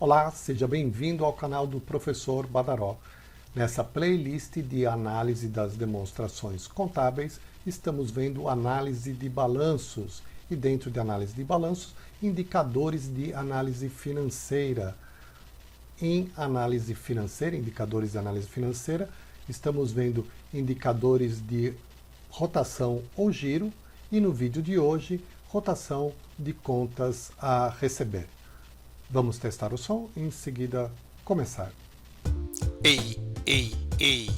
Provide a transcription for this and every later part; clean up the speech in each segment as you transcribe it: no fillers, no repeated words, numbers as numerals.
Olá, seja bem-vindo ao canal do Professor Badaró. Nessa playlist de análise das demonstrações contábeis, estamos vendo análise de balanços e dentro de análise de balanços, indicadores de análise financeira. Em análise financeira, indicadores de análise financeira, estamos vendo indicadores de rotação ou giro e no vídeo de hoje, rotação de contas a receber. Vamos testar o som e em seguida começar. Ei, ei, ei,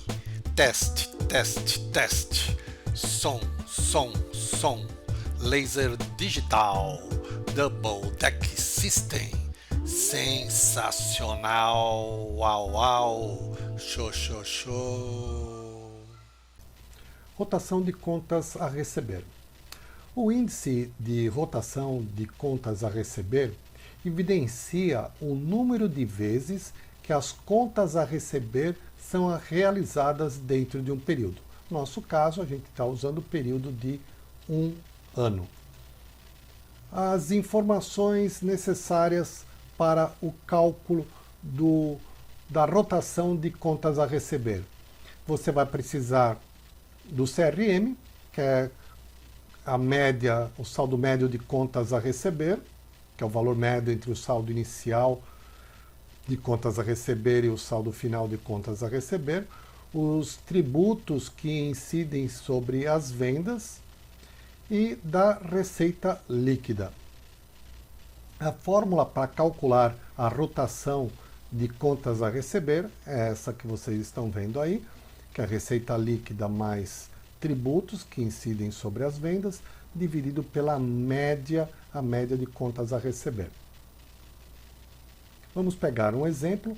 teste, teste, teste, som, som, som, laser digital, double deck system, sensacional, uau, uau, show, show, show. Rotação de contas a receber. O índice de rotação de contas a receber evidencia o número de vezes que as contas a receber são realizadas dentro de um período. No nosso caso, a gente está usando o período de um ano. As informações necessárias para o cálculo da rotação de contas a receber. Você vai precisar do CRM, que é a média, o saldo médio de contas a receber, que é o valor médio entre o saldo inicial de contas a receber e o saldo final de contas a receber, os tributos que incidem sobre as vendas e da receita líquida. A fórmula para calcular a rotação de contas a receber é essa que vocês estão vendo aí, que é a receita líquida mais tributos que incidem sobre as vendas, dividido pela média, a média de contas a receber. Vamos pegar um exemplo.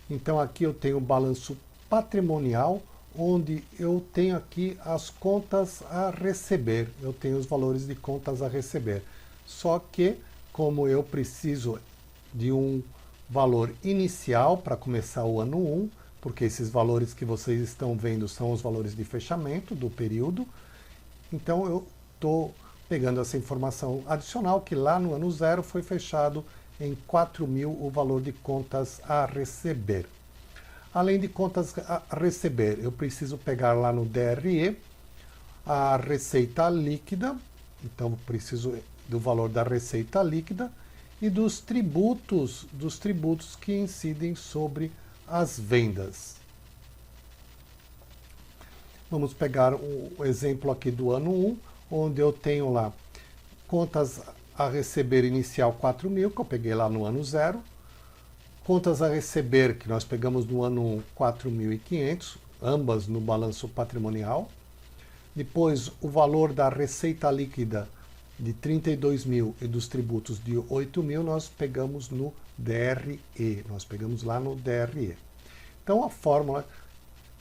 Então aqui eu tenho o balanço patrimonial, onde eu tenho aqui as contas a receber. Eu tenho os valores de contas a receber. Só que, como eu preciso de um valor inicial para começar o ano 1, porque esses valores que vocês estão vendo são os valores de fechamento do período, então eu estou pegando essa informação adicional, que lá no ano 0 foi fechado em 4.000 o valor de contas a receber. Além de contas a receber, eu preciso pegar lá no DRE a receita líquida, então preciso do valor da receita líquida e dos tributos que incidem sobre as vendas. Vamos pegar o exemplo aqui do ano 1, onde eu tenho lá contas a receber inicial 4.000, que eu peguei lá no ano 0, contas a receber, que nós pegamos no ano 1, 4.500, ambas no balanço patrimonial. Depois, o valor da receita líquida de 32.000 e dos tributos de 8.000, nós pegamos no DRE, nós pegamos lá no DRE. Então, a fórmula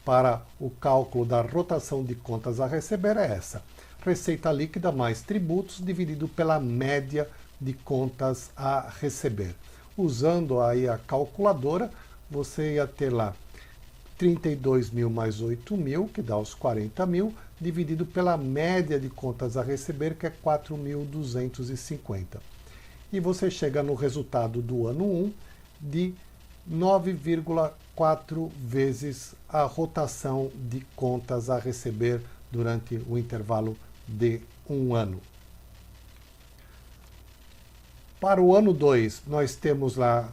para o cálculo da rotação de contas a receber é essa. Receita líquida mais tributos dividido pela média de contas a receber. Usando aí a calculadora, você ia ter lá 32.000 mais 8.000, que dá os 40.000, dividido pela média de contas a receber, que é 4.250. E você chega no resultado do ano 1 de 9,4 vezes a rotação de contas a receber durante o intervalo de um ano. Para o ano 2, nós temos lá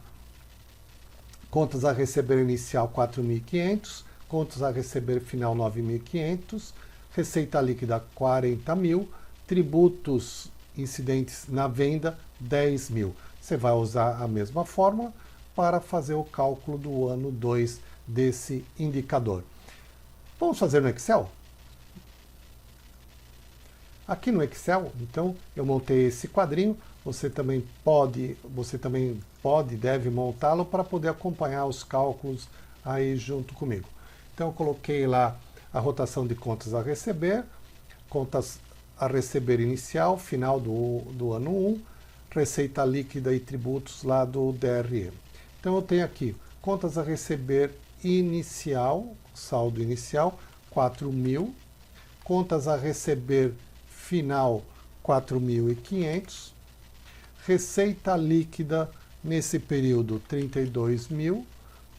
contas a receber inicial 4.500, contas a receber final 9.500, receita líquida 40.000, tributos incidentes na venda 10.000. Você vai usar a mesma fórmula para fazer o cálculo do ano 2 desse indicador. Vamos fazer no Excel? Aqui no Excel, então, eu montei esse quadrinho. Você também pode, deve montá-lo para poder acompanhar os cálculos aí junto comigo. Então, eu coloquei lá a rotação de contas a receber inicial, final do ano 1, receita líquida e tributos lá do DRE. Então, eu tenho aqui contas a receber inicial, saldo inicial, 4.000, contas a receber final 4.500, receita líquida nesse período 32.000,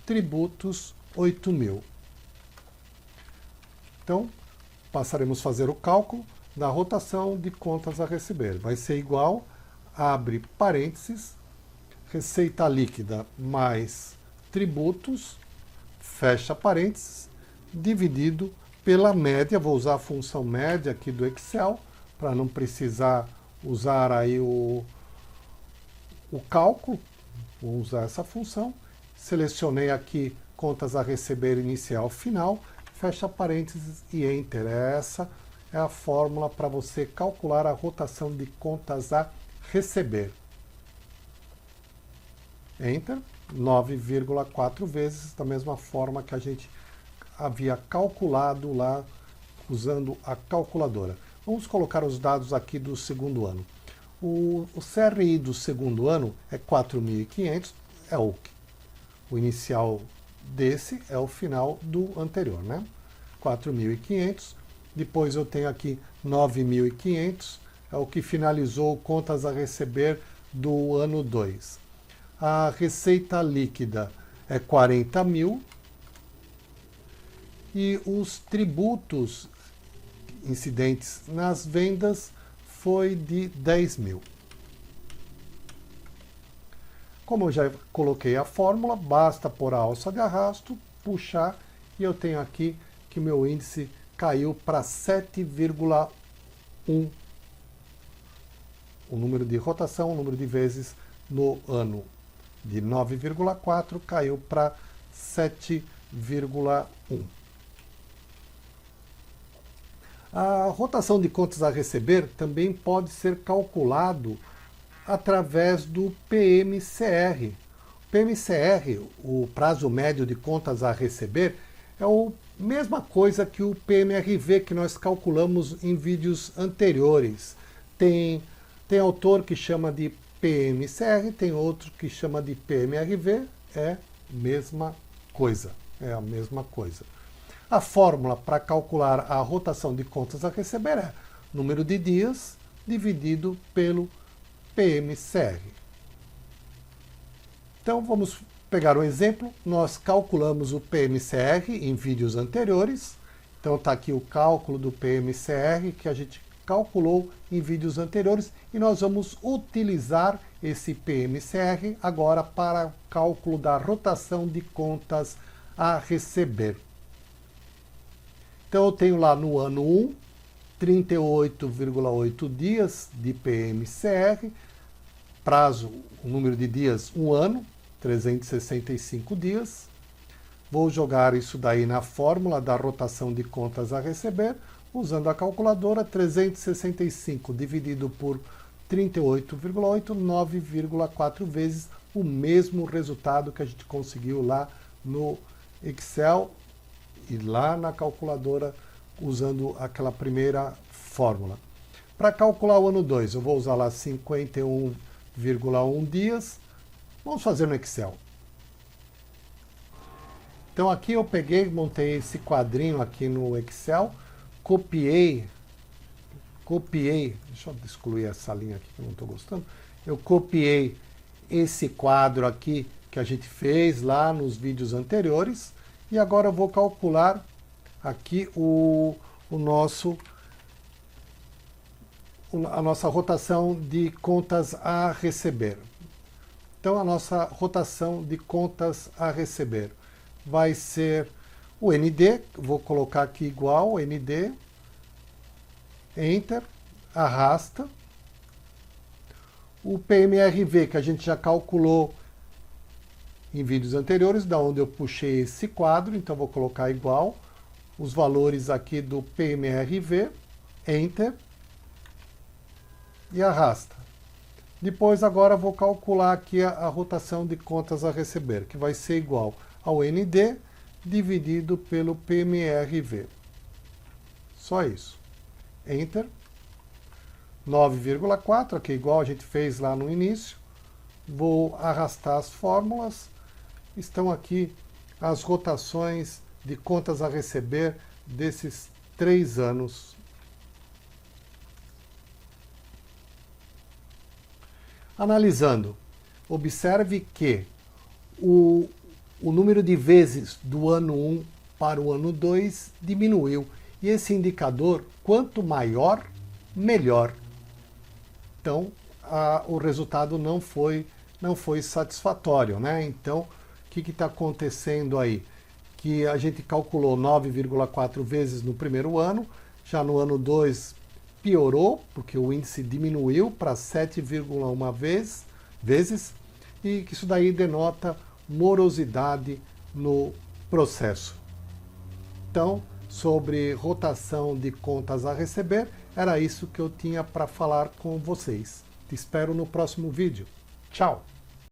tributos 8.000. Então, passaremos a fazer o cálculo da rotação de contas a receber. Vai ser igual, abre parênteses, receita líquida mais tributos, fecha parênteses, dividido pela média. Vou usar a função média aqui do Excel, para não precisar usar aí o cálculo. Vou usar essa função. Selecionei aqui contas a receber inicial final, fecha parênteses e Enter. Essa é a fórmula para você calcular a rotação de contas a receber. Enter, 9,4 vezes, da mesma forma que a gente havia calculado lá usando a calculadora. Vamos colocar os dados aqui do segundo ano. O CRI do segundo ano é 4.500, é o inicial desse é o final do anterior, né? 4.500, depois eu tenho aqui 9.500, é o que finalizou contas a receber do ano 2. A receita líquida é 40.000 e os tributos incidentes nas vendas foi de 10.000. Como eu já coloquei a fórmula, basta pôr a alça de arrasto, puxar, e eu tenho aqui que meu índice caiu para 7,1. O número de rotação, o número de vezes no ano. De 9,4 caiu para 7,1. A rotação de contas a receber também pode ser calculado através do PMCR. O PMCR, o prazo médio de contas a receber, é a mesma coisa que o PMRV que nós calculamos em vídeos anteriores. Tem autor que chama de PMCR, tem outro que chama de PMRV, é a mesma coisa. A fórmula para calcular a rotação de contas a receber é número de dias dividido pelo PMCR. Então vamos pegar um exemplo. Nós calculamos o PMCR em vídeos anteriores. Então está aqui o cálculo do PMCR que a gente calculou em vídeos anteriores e nós vamos utilizar esse PMCR agora para o cálculo da rotação de contas a receber. Então eu tenho lá no ano 1, 38,8 dias de PMCR, prazo, o número de dias, 1 ano, 365 dias. Vou jogar isso daí na fórmula da rotação de contas a receber, usando a calculadora. 365 dividido por 38,8, 9,4 vezes o mesmo resultado que a gente conseguiu lá no Excel e lá na calculadora usando aquela primeira fórmula. Para calcular o ano 2, eu vou usar lá 51,1 dias. Vamos fazer no Excel. Então aqui eu peguei, montei esse quadrinho aqui no Excel, copiei, deixa eu excluir essa linha aqui que eu não estou gostando. Eu copiei esse quadro aqui que a gente fez lá nos vídeos anteriores e agora eu vou calcular aqui a nossa rotação de contas a receber. Então a nossa rotação de contas a receber vai ser o ND, vou colocar aqui igual, ND, Enter, arrasta. O PMRV, que a gente já calculou em vídeos anteriores, da onde eu puxei esse quadro, então vou colocar igual, os valores aqui do PMRV, Enter, e arrasta. Depois agora vou calcular aqui a rotação de contas a receber, que vai ser igual ao ND dividido pelo PMRV. Só isso. Enter. 9,4, aqui igual a gente fez lá no início. Vou arrastar as fórmulas. Estão aqui as rotações de contas a receber desses 3 anos. Analisando, observe que o número de vezes do ano 1 para o ano 2 diminuiu. E esse indicador, quanto maior, melhor. Então, o resultado não foi satisfatório, né? Então, o que está acontecendo aí? Que a gente calculou 9,4 vezes no primeiro ano, já no ano 2 piorou, porque o índice diminuiu para 7,1 vezes, e que isso daí denota morosidade no processo. Então, sobre rotação de contas a receber, era isso que eu tinha para falar com vocês. Te espero no próximo vídeo. Tchau!